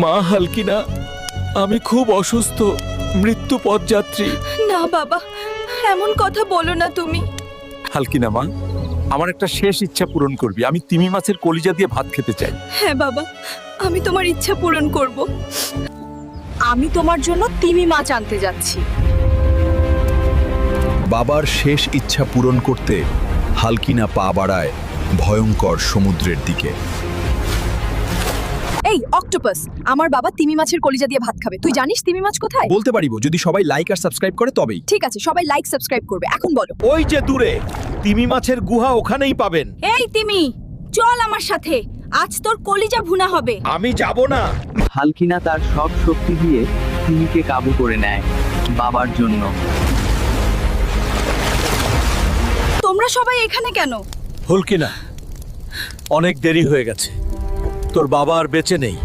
মা হালকিনা, আমি খুব অসুস্থ, মৃত্যু পথযাত্রী। না বাবা, এমন কথা বলো না তুমি। হালকিনা মা, আমার একটা শেষ ইচ্ছা পূরণ করবি। আমি তিমি মাছের কলিজা দিয়ে ভাত খেতে চাই। হ্যাঁ বাবা, আমি তোমার ইচ্ছা পূরণ করব। আমি তোমার জন্য তিমি মাছ আনতে যাচ্ছি। বাবার শেষ ইচ্ছা পূরণ করতে হালকিনা পা বাড়ায় ভয়ঙ্কর সমুদ্রের দিকে। এই অক্টোপাস, আমার বাবা তিমি মাছের কলিজা দিয়ে ভাত খাবে। তুই জানিস তিমি মাছ কোথায়? বলতে পারিব, যদি সবাই লাইক আর সাবস্ক্রাইব করে তবেই। ঠিক আছে, সবাই লাইক সাবস্ক্রাইব করবে। এখন বলো। ওই যে দূরে তিমি মাছের গুহা, ওখানেই পাবেন। এই তিমি, চল আমার সাথে, আজ তোর কলিজা ভুনা হবে। আমি যাব না। হালকিনা তার সব শক্তি দিয়ে তিমিকে কাবু করে নেয় বাবার জন্য। তোমরা সবাই এখানে কেন? হালকিনা, অনেক দেরি হয়ে গেছে, তোর বাবা আর বেঁচে নেই।